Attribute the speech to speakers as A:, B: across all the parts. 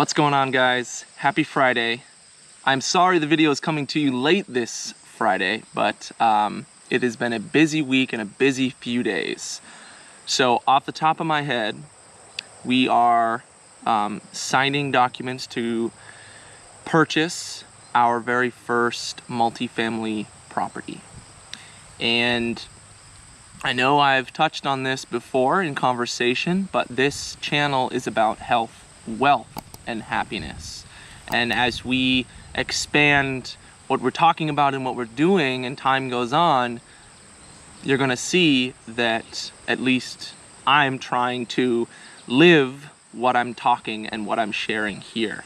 A: What's going on, guys? Happy Friday. I'm sorry the video is coming to you late this Friday, but it has been a busy week and a busy few days. So off the top of my head, we are signing documents to purchase our very first multifamily property. And I know I've touched on this before in conversation, but this channel is about health, wealth, and happiness. And as we expand what we're talking about and what we're doing and time goes on, you're gonna see that at least I'm trying to live what I'm talking and what I'm sharing here.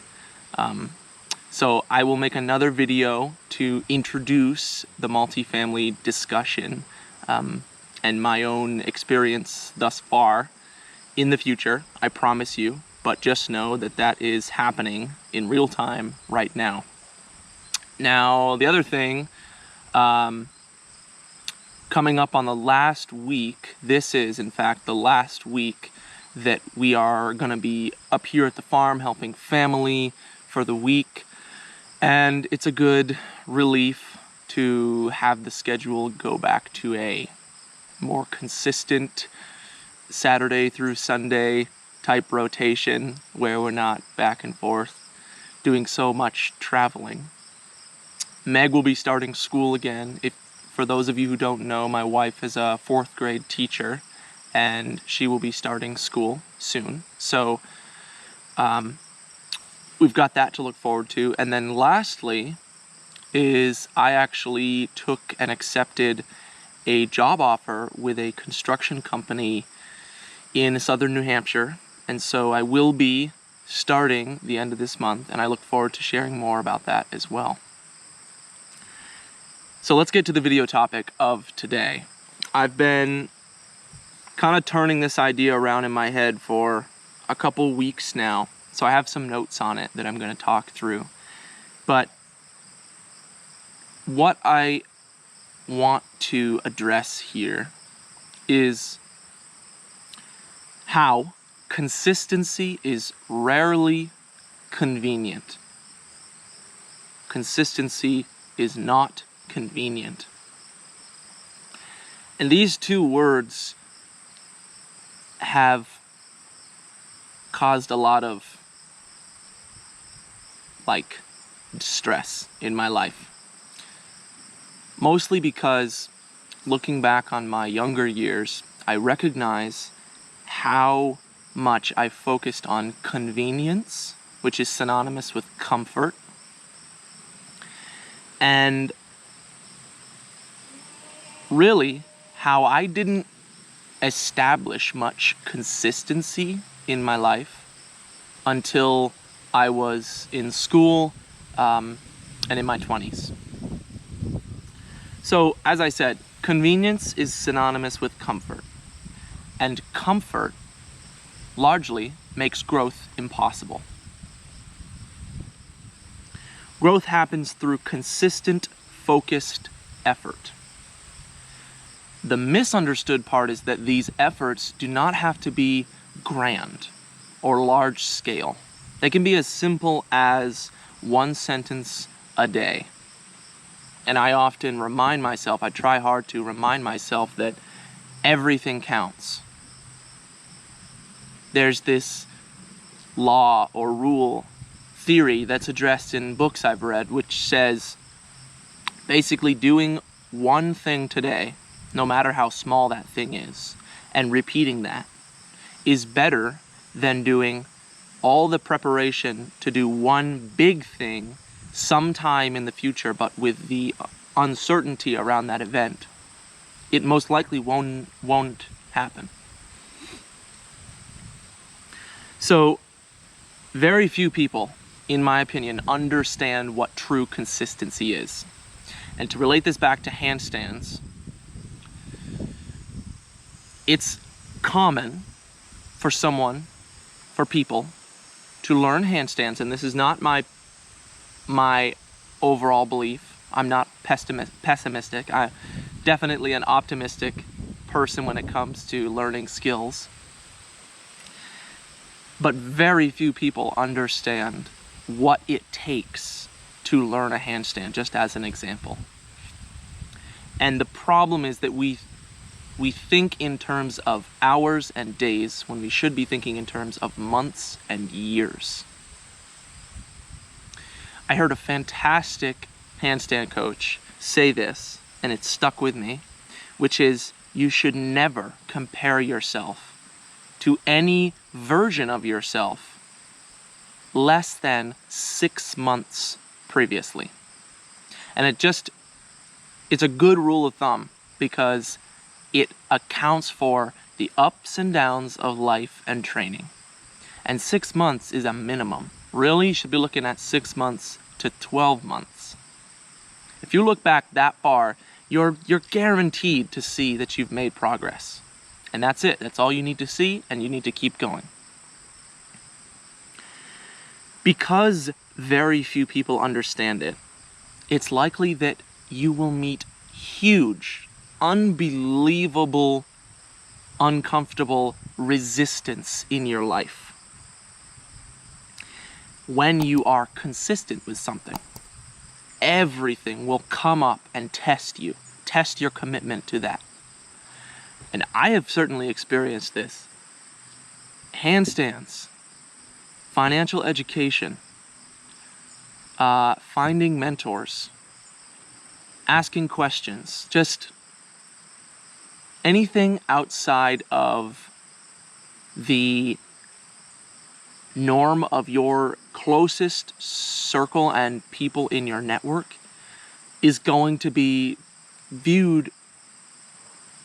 A: So I will make another video to introduce the multifamily discussion and my own experience thus far in the future, I promise you. But just know that that is happening in real time right now. Now, the other thing, coming up on the last week, this is in fact the last week that we are gonna be up here at the farm helping family for the week. And it's a good relief to have the schedule go back to a more consistent Saturday through Sunday type rotation where we're not back and forth doing so much traveling. Meg will be starting school again. For those of you who don't know, my wife is a 4th grade teacher and she will be starting school soon. So we've got that to look forward to. And then lastly is I actually took and accepted a job offer with a construction company in southern New Hampshire. And so I will be starting the end of this month, and I look forward to sharing more about that as well. So let's get to the video topic of today. I've been kind of turning this idea around in my head for a couple weeks now, so I have some notes on it that I'm going to talk through. But what I want to address here is how consistency is rarely convenient. Consistency is not convenient. And these two words have caused a lot of stress in my life. Mostly because looking back on my younger years, I recognize how much I focused on convenience, which is synonymous with comfort, and really how I didn't establish much consistency in my life until I was in school and in my 20s. So, as I said, convenience is synonymous with comfort, and comfort largely makes growth impossible. Growth happens through consistent, focused effort. The misunderstood part is that these efforts do not have to be grand or large scale. They can be as simple as one sentence a day. And I often remind myself, I try hard to remind myself that everything counts. There's this law or rule theory that's addressed in books I've read, which says basically doing one thing today, no matter how small that thing is, and repeating that is better than doing all the preparation to do one big thing sometime in the future, but with the uncertainty around that event, it most likely won't happen. So, very few people, in my opinion, understand what true consistency is. And to relate this back to handstands, it's common for people to learn handstands, and this is not my overall belief. I'm not pessimistic. I'm definitely an optimistic person when it comes to learning skills. But very few people understand what it takes to learn a handstand, just as an example. And the problem is that we think in terms of hours and days when we should be thinking in terms of months and years. I heard a fantastic handstand coach say this, and it stuck with me, which is you should never compare yourself to any version of yourself less than 6 months previously. And it's a good rule of thumb because it accounts for the ups and downs of life and training. And 6 months is a minimum. Really, you should be looking at 6 months to 12 months. If you look back that far, you're guaranteed to see that you've made progress. And that's it. That's all you need to see, and you need to keep going. Because very few people understand it, it's likely that you will meet huge, unbelievable, uncomfortable resistance in your life when you are consistent with something. Everything will come up and test your commitment to that. And I have certainly experienced this. Handstands, financial education, finding mentors, asking questions, just anything outside of the norm of your closest circle and people in your network is going to be viewed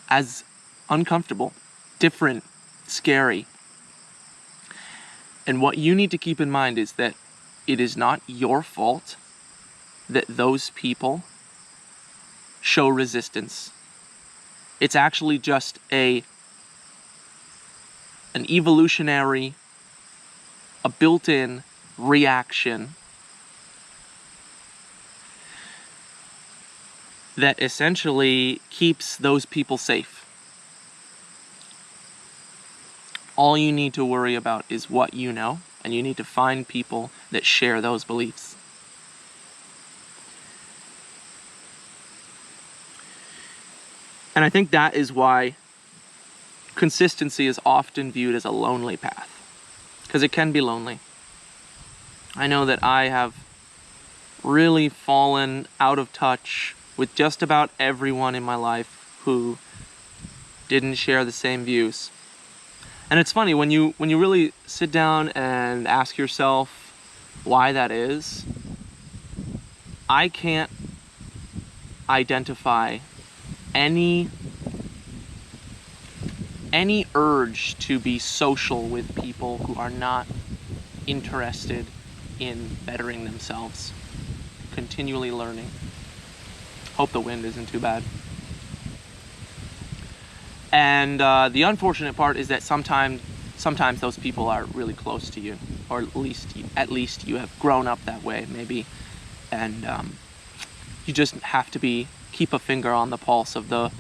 A: as uncomfortable, different, scary. And what you need to keep in mind is that it is not your fault that those people show resistance. It's actually just an evolutionary, a built-in reaction that essentially keeps those people safe. All you need to worry about is what you know, and you need to find people that share those beliefs. And I think that is why consistency is often viewed as a lonely path, because it can be lonely. I know that I have really fallen out of touch with just about everyone in my life who didn't share the same views. And it's funny, when you really sit down and ask yourself why that is, I can't identify any urge to be social with people who are not interested in bettering themselves, continually learning. Hope the wind isn't too bad. And the unfortunate part is that sometimes those people are really close to you, or at least you have grown up that way, maybe, and you just have to keep a finger on the pulse of the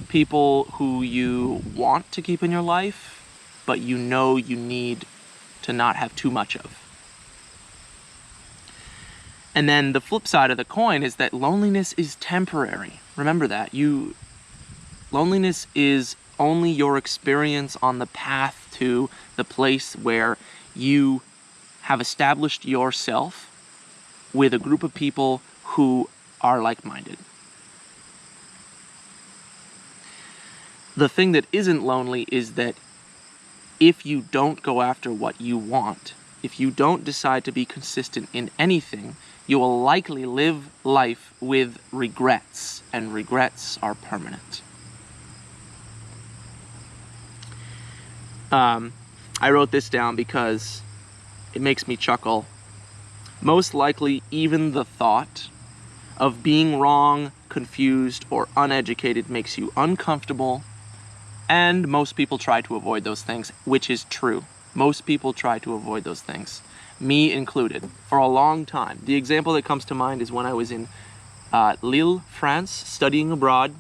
A: people who you want to keep in your life, but you know you need to not have too much of. And then the flip side of the coin is that loneliness is temporary. Remember that. Loneliness is only your experience on the path to the place where you have established yourself with a group of people who are like-minded. The thing that isn't lonely is that if you don't go after what you want, if you don't decide to be consistent in anything, you will likely live life with regrets, and regrets are permanent. I wrote this down because it makes me chuckle. Most likely, even the thought of being wrong, confused, or uneducated makes you uncomfortable, and most people try to avoid those things, which is true. Most people try to avoid those things, me included, for a long time. The example that comes to mind is when I was in Lille, France, studying abroad,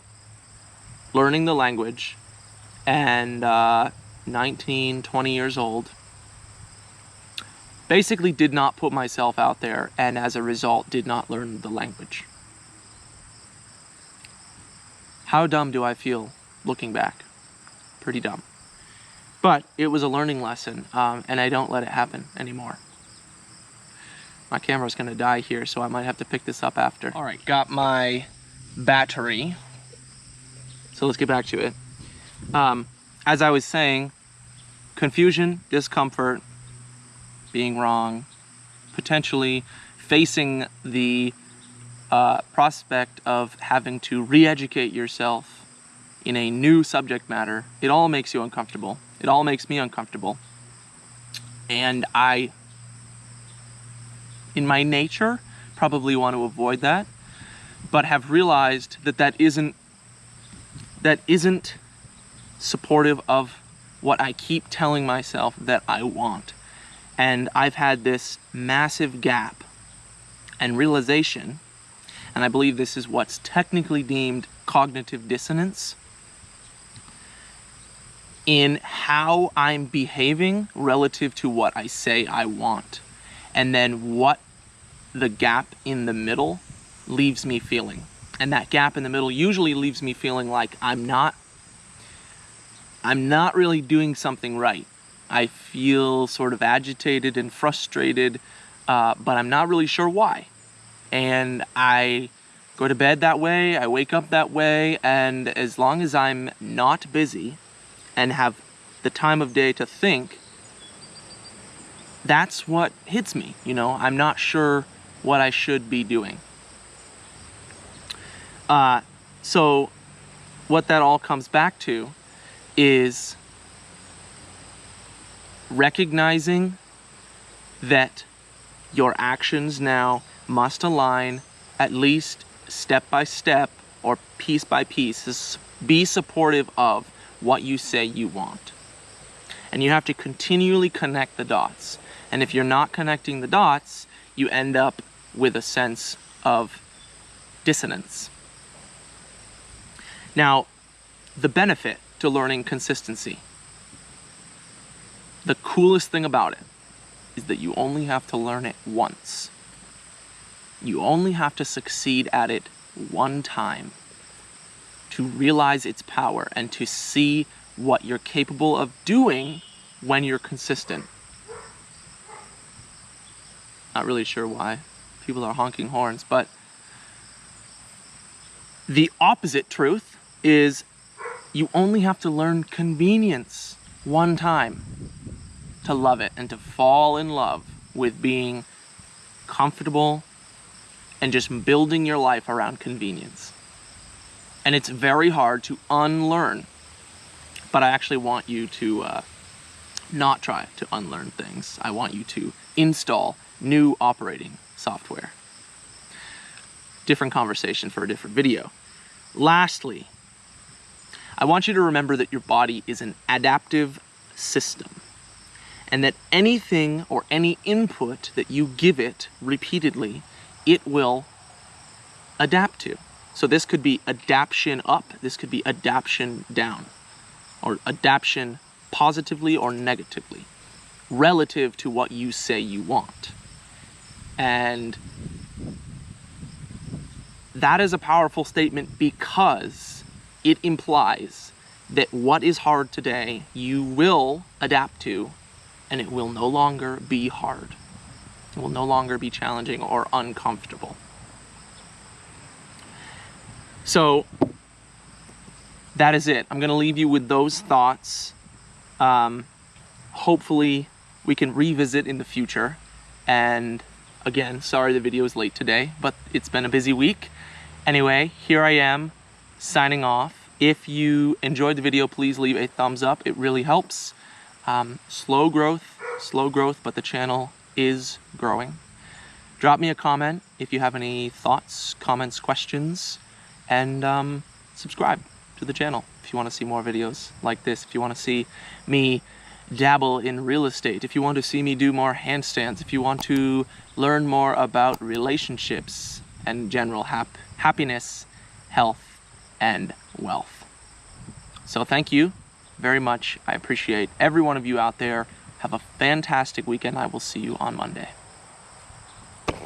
A: learning the language, and 19, 20 years old, Basically did not put myself out there, and as a result did not learn the language. How dumb do I feel looking back? Pretty dumb. But it was a learning lesson, and I don't let it happen anymore. My camera's gonna die here, so I might have to pick this up after. All right, got my battery. So let's get back to it. As I was saying, confusion, discomfort, being wrong, potentially facing the prospect of having to re-educate yourself in a new subject matter, it all makes you uncomfortable. It all makes me uncomfortable. And I, in my nature, probably want to avoid that, but have realized that that isn't supportive of what I keep telling myself that I want. And I've had this massive gap and realization, and I believe this is what's technically deemed cognitive dissonance, in how I'm behaving relative to what I say I want, and then what the gap in the middle leaves me feeling. And that gap in the middle usually leaves me feeling like I'm not really doing something right. I feel sort of agitated and frustrated, but I'm not really sure why. And I go to bed that way, I wake up that way, and as long as I'm not busy and have the time of day to think, that's what hits me. You know, I'm not sure what I should be doing. So what that all comes back to is recognizing that your actions now must align, at least step by step or piece by piece, be supportive of what you say you want. And you have to continually connect the dots. And if you're not connecting the dots, you end up with a sense of dissonance. Now, the benefit to learning consistency, the coolest thing about it is that you only have to learn it once. You only have to succeed at it one time to realize its power and to see what you're capable of doing when you're consistent. Not really sure why people are honking horns, but the opposite truth is you only have to learn convenience one time to love it and to fall in love with being comfortable and just building your life around convenience. And it's very hard to unlearn, but I actually want you to not try to unlearn things. I want you to install new operating software. Different conversation for a different video. Lastly, I want you to remember that your body is an adaptive system, and that anything or any input that you give it repeatedly, it will adapt to. So this could be adaption up, this could be adaption down, or adaption positively or negatively, relative to what you say you want. And that is a powerful statement because it implies that what is hard today, you will adapt to, and it will no longer be hard. It will no longer be challenging or uncomfortable. So that is it. I'm going to leave you with those thoughts. Hopefully we can revisit in the future. And again, sorry the video is late today, but it's been a busy week. Anyway, here I am signing off. If you enjoyed the video, please leave a thumbs up. It really helps. Slow growth, but the channel is growing. Drop me a comment if you have any thoughts, comments, questions, and subscribe to the channel if you want to see more videos like this, if you want to see me dabble in real estate, if you want to see me do more handstands, if you want to learn more about relationships and general happiness, health, and wealth. So thank you very much. I appreciate every one of you out there Have a fantastic weekend. I will see you on Monday.